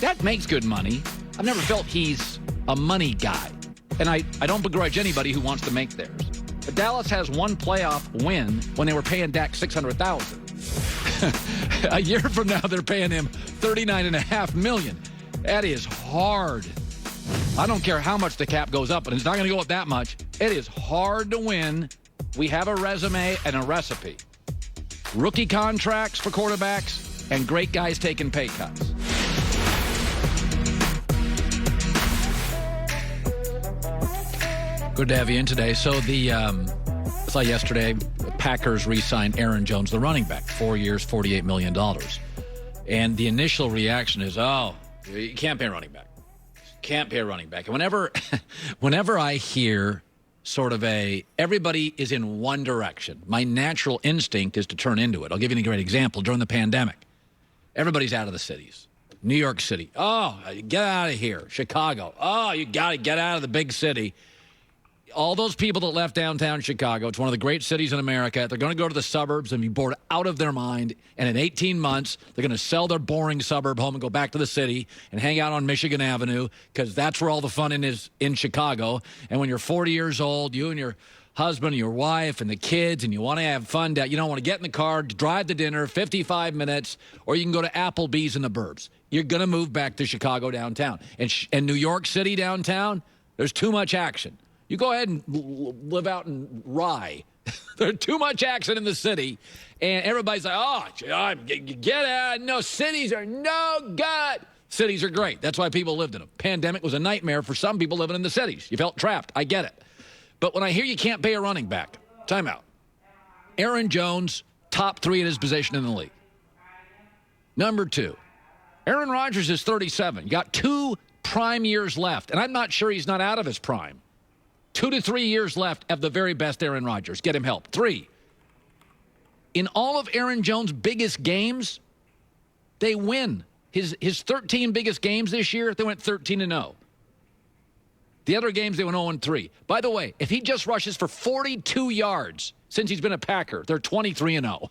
Dak makes good money. I've never felt he's a money guy. And I don't begrudge anybody who wants to make theirs. But Dallas has one playoff win when they were paying Dak $600,000. A year from now, they're paying him $39.5 million. That is hard. I don't care how much the cap goes up, but it's not going to go up that much. It is hard to win. We have a resume and a recipe. Rookie contracts for quarterbacks and great guys taking pay cuts. Good to have you in today. So I saw yesterday, the Packers re-signed Aaron Jones, the running back, 4 years, $48 million. And the initial reaction is, oh, you can't pay a running back. Can't pay a running back. And whenever I hear sort of everybody is in one direction, my natural instinct is to turn into it. I'll give you a great example. During the pandemic, everybody's out of the cities. New York City, oh, get out of here. Chicago, oh, you got to get out of the big city. All those people that left downtown Chicago, it's one of the great cities in America, they're going to go to the suburbs and be bored out of their mind. And in 18 months, they're going to sell their boring suburb home and go back to the city and hang out on Michigan Avenue because that's where all the fun is in Chicago. And when you're 40 years old, you and your husband and your wife and the kids, and you want to have fun, you don't want to get in the car, drive to dinner, 55 minutes, or you can go to Applebee's in the burbs. You're going to move back to Chicago downtown. And New York City downtown, there's too much action. You go ahead and live out in Rye. There's too much action in the city. And everybody's like, oh, get out. No, cities are no good. Cities are great. That's why people lived in them. Pandemic was a nightmare for some people living in the cities. You felt trapped. I get it. But when I hear you can't pay a running back, time out. Aaron Jones, top 3 in his position in the league. Number 2, Aaron Rodgers is 37. You got 2 prime years left. And I'm not sure he's not out of his prime. 2 to 3 years left of the very best Aaron Rodgers. Get him help. 3, in all of Aaron Jones' biggest games, they win. His 13 biggest games this year, they went 13-0. The other games, they went 0-3. By the way, if he just rushes for 42 yards since he's been a Packer, they're 23-0.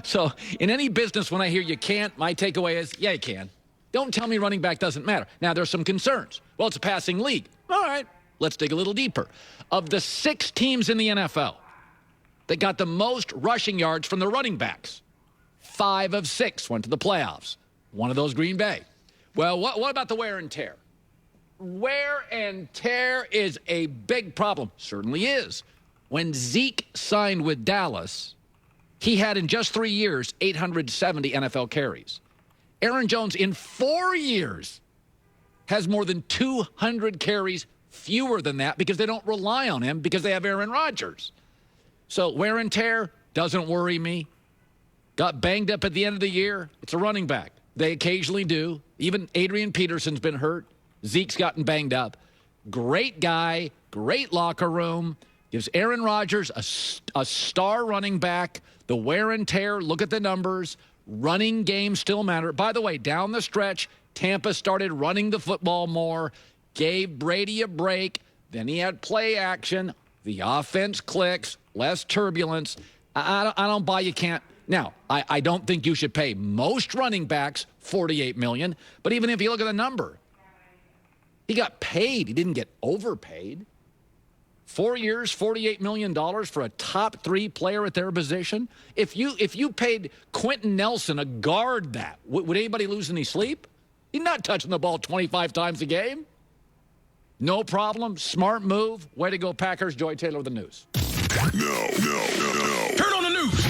So in any business, when I hear you can't, my takeaway is, yeah, you can. Don't tell me running back doesn't matter. Now, there's some concerns. Well, it's a passing league. All right. Let's dig a little deeper. Of the 6 teams in the NFL that got the most rushing yards from the running backs, 5 of 6 went to the playoffs. One of those, Green Bay. Well, what about the wear and tear? Wear and tear is a big problem. Certainly is. When Zeke signed with Dallas, he had in just 3 years 870 NFL carries. Aaron Jones in 4 years has more than 200 carries fewer than that because they don't rely on him because they have Aaron Rodgers. So wear and tear doesn't worry me. Got banged up at the end of the year. It's a running back. They occasionally do. Even Adrian Peterson's been hurt. Zeke's gotten banged up. Great guy, great locker room. Gives Aaron Rodgers a star running back. The wear and tear, look at the numbers. Running games still matter. By the way, down the stretch, Tampa started running the football more. Gave Brady a break. Then he had play action. The offense clicks. Less turbulence. I don't buy you can't. Now, I don't think you should pay most running backs $48 million. But even if you look at the number, he got paid. He didn't get overpaid. 4 years, $48 million for a top 3 player at their position. If you paid Quentin Nelson, a guard, that, would anybody lose any sleep? He's not touching the ball 25 times a game. No problem. Smart move. Way to go, Packers. Joy Taylor with the news. No. Turn on the news.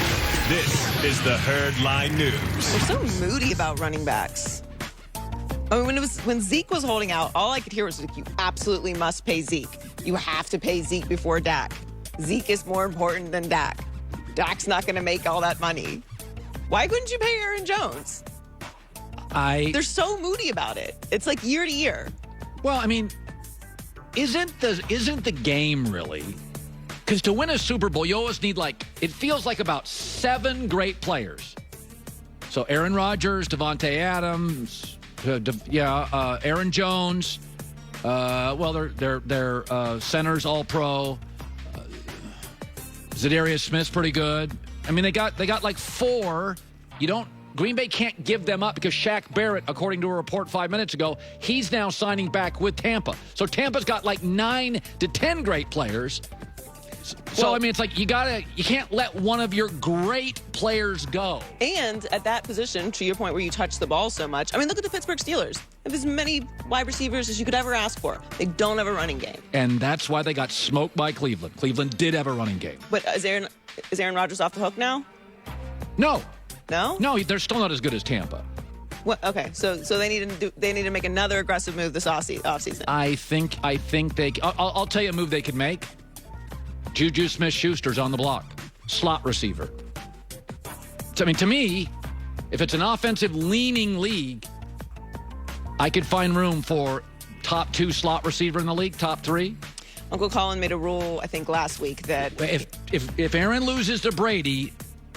This is the Herd Line News. We're so moody about running backs. I mean, when Zeke was holding out, all I could hear was, like, you absolutely must pay Zeke. You have to pay Zeke before Dak. Zeke is more important than Dak. Dak's not going to make all that money. Why couldn't you pay Aaron Jones? They're so moody about it. It's like year to year. Well, I mean, isn't the game really? Because to win a Super Bowl, you always need, it feels like about 7 great players. So Aaron Rodgers, Devontae Adams, Aaron Jones. They're centers, all pro. Zadarius Smith's pretty good. I mean, they got like 4. You don't Green Bay can't give them up because Shaq Barrett, according to a report 5 minutes ago, he's now signing back with Tampa. So Tampa's got like 9 to 10 great players. So, I mean, it's like you can't let one of your great players go. And at that position, to your point where you touch the ball so much, I mean, look at the Pittsburgh Steelers. They have as many wide receivers as you could ever ask for. They don't have a running game. And that's why they got smoked by Cleveland. Cleveland did have a running game. But is Aaron Rodgers off the hook now? No. No? No, they're still not as good as Tampa. What? Okay, so they need to make another aggressive move this offseason. I think I'll tell you a move they could make. Juju Smith-Schuster's on the block. Slot receiver. So, I mean, to me, if it's an offensive-leaning league, I could find room for top 2 slot receiver in the league, top 3. Uncle Colin made a rule, I think, last week that if Aaron loses to Brady,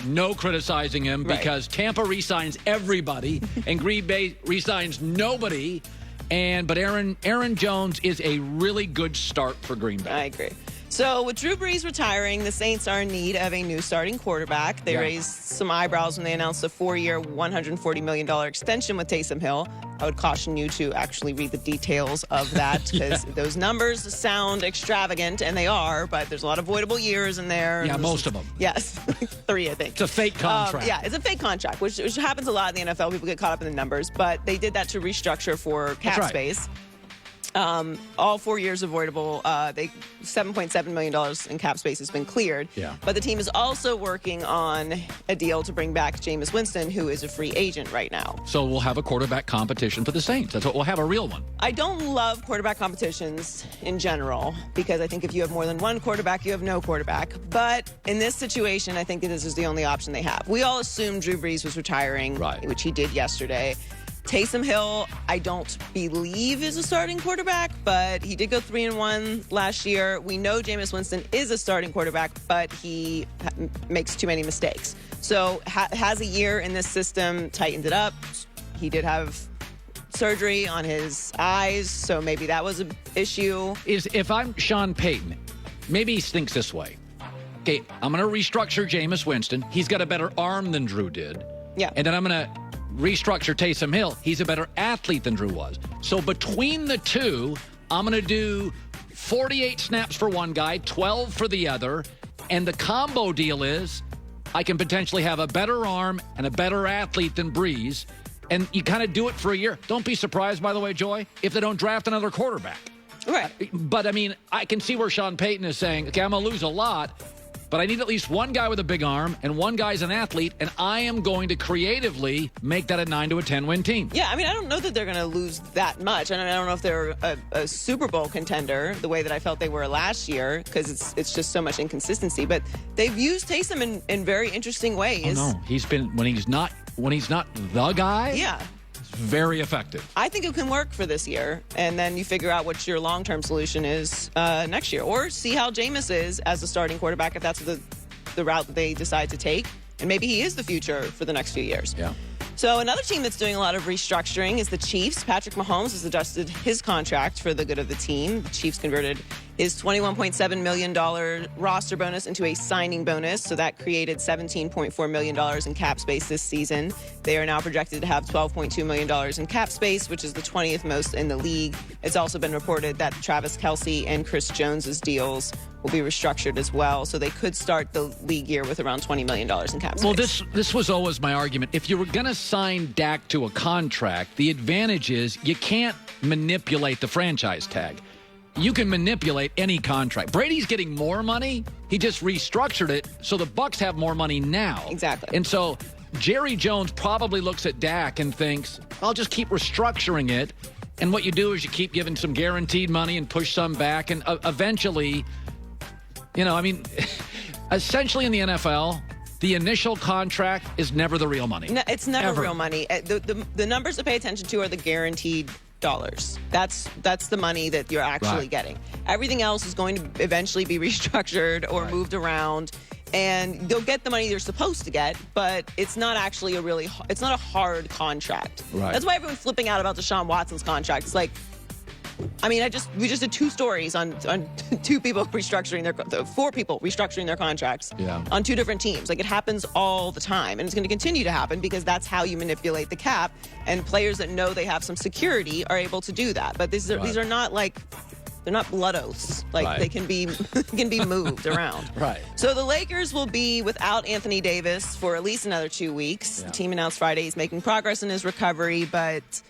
no criticizing him because Tampa re-signs everybody and Green Bay re-signs nobody. But Aaron Jones is a really good start for Green Bay. I agree. So with Drew Brees retiring, the Saints are in need of a new starting quarterback. They raised some eyebrows when they announced a 4-year, $140 million extension with Taysom Hill. I would caution you to actually read the details of that because those numbers sound extravagant, and they are, but there's a lot of voidable years in there. Yeah, most of them. Yes, 3, I think. It's a fake contract. Yeah, it's a fake contract, which happens a lot in the NFL. People get caught up in the numbers, but they did that to restructure for cap space. All 4 years avoidable. $7.7 million in cap space has been cleared. Yeah. But the team is also working on a deal to bring back Jameis Winston, who is a free agent right now. So we'll have a quarterback competition for the Saints. That's what we'll have, a real one. I don't love quarterback competitions in general because I think if you have more than one quarterback, you have no quarterback. But in this situation, I think that this is the only option they have. We all assumed Drew Brees was retiring, which he did yesterday. Taysom Hill, I don't believe is a starting quarterback, but he did go 3-1 last year. We know Jameis Winston is a starting quarterback, but he makes too many mistakes. So has a year in this system, tightened it up. He did have surgery on his eyes, so maybe that was an issue. If I'm Sean Payton, maybe he thinks this way. Okay, I'm going to restructure Jameis Winston. He's got a better arm than Drew did. Yeah. And then I'm going to restructure Taysom Hill. He's a better athlete than Drew was. So between the two, I'm going to do 48 snaps for one guy, 12 for the other. And the combo deal is I can potentially have a better arm and a better athlete than Breeze. And you kind of do it for a year. Don't be surprised, by the way, Joy, if they don't draft another quarterback. Right. But, I mean, I can see where Sean Payton is saying, okay, I'm going to lose a lot, but I need at least one guy with a big arm, and one guy's an athlete, and I am going to creatively make that a 9 to a 10 win team. Yeah, I mean, I don't know that they're going to lose that much. I don't know if they're a Super Bowl contender the way that I felt they were last year because it's just so much inconsistency. But they've used Taysom in very interesting ways. Oh, no, he's been when he's not the guy. Yeah. Very effective. I think it can work for this year, and then you figure out what your long-term solution is next year, or see how Jameis is as a starting quarterback if that's the route that they decide to take, and maybe he is the future for the next few years. Yeah. So another team that's doing a lot of restructuring is the Chiefs. Patrick Mahomes has adjusted his contract for the good of the team. The Chiefs converted his $21.7 million roster bonus into a signing bonus, so that created $17.4 million in cap space this season. They are now projected to have $12.2 million in cap space, which is the 20th most in the league. It's also been reported that Travis Kelce and Chris Jones's deals will be restructured as well, so they could start the league year with around $20 million in cap space. Well, this was always my argument. If you were going to sign Dak to a contract, the advantage is you can't manipulate the franchise tag. You can manipulate any contract. Brady's getting more money. He just restructured it so the Bucs have more money now. Exactly. And so Jerry Jones probably looks at Dak and thinks, I'll just keep restructuring it. And what you do is you keep giving some guaranteed money and push some back. And eventually, essentially in the NFL, the initial contract is never the real money. No, it's never Ever. real money. The numbers to pay attention to are the guaranteed dollars. That's the money that you're actually getting. Everything else is going to eventually be restructured or moved around, and they'll get the money they're supposed to get, but it's not actually it's not a hard contract. Right. That's why everyone's flipping out about Deshaun Watson's contract. It's like, I mean, we just did 2 stories on 2 people restructuring 4 people restructuring their contracts on 2 different teams. Like, it happens all the time, and it's going to continue to happen because that's how you manipulate the cap. And players that know they have some security are able to do that. But these are not like, they're not blood oaths. Like, they can be moved around. Right. So the Lakers will be without Anthony Davis for at least another 2 weeks. The team announced Friday he's making progress in his recovery, but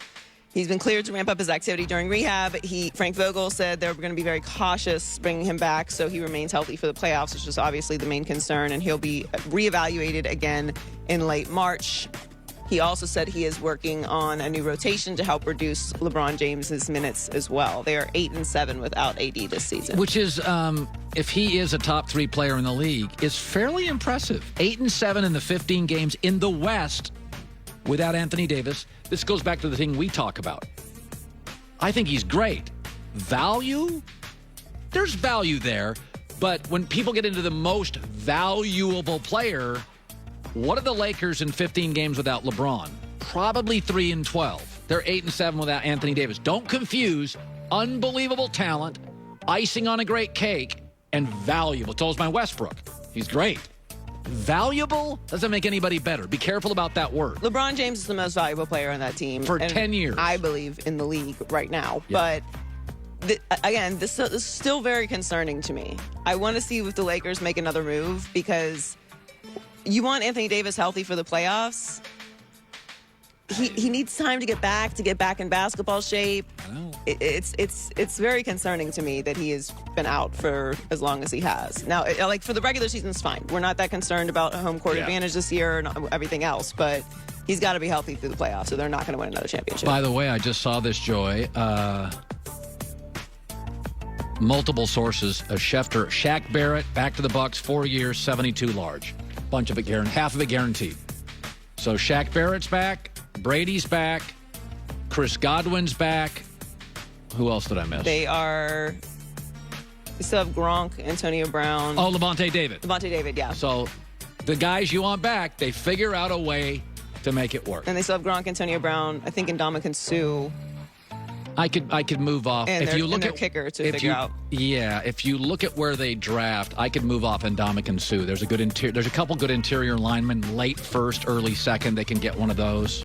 he's been cleared to ramp up his activity during rehab. Frank Vogel said they're going to be very cautious bringing him back, so he remains healthy for the playoffs, which is obviously the main concern, and he'll be reevaluated again in late March. He also said he is working on a new rotation to help reduce LeBron James's minutes as well. They are 8-7 without AD this season. Which is, if he is a top 3 player in the league, is fairly impressive. 8-7 in the 15 games in the West without Anthony Davis. This goes back to the thing we talk about. I think he's great. Value? There's value there. But when people get into the most valuable player, what are the Lakers in 15 games without LeBron? Probably 3-12. They're 8-7 without Anthony Davis. Don't confuse unbelievable talent, icing on a great cake, and valuable. So is my Westbrook. He's great. Valuable doesn't make anybody better. Be careful about that word. LeBron James is the most valuable player on that team. For 10 years. I believe in the league right now. Yeah. But again, this is still very concerning to me. I want to see if the Lakers make another move because you want Anthony Davis healthy for the playoffs. He needs time to get back in basketball shape. I know. It's very concerning to me that he has been out for as long as he has. Now, like for the regular season, it's fine. We're not that concerned about a home court advantage this year and everything else, but he's got to be healthy through the playoffs, so they're not going to win another championship. By the way, I just saw this, Joy. Multiple sources. Shaq Barrett back to the Bucks, 4 years, 72 large. Bunch of it half of it guaranteed. So Shaq Barrett's back, Brady's back, Chris Godwin's back. Who else did I miss? They still have Gronk, Antonio Brown. Oh, Levante David. Levante David, yeah. So the guys you want back, they figure out a way to make it work. And they still have Gronk, Antonio Brown, I think Ndamukong Suh. I could move off. And if you look their at kicker to figure out. Yeah, if you look at where they draft, I could move off Ndamukong Suh. There's a couple good interior linemen, late first, early second. They can get one of those.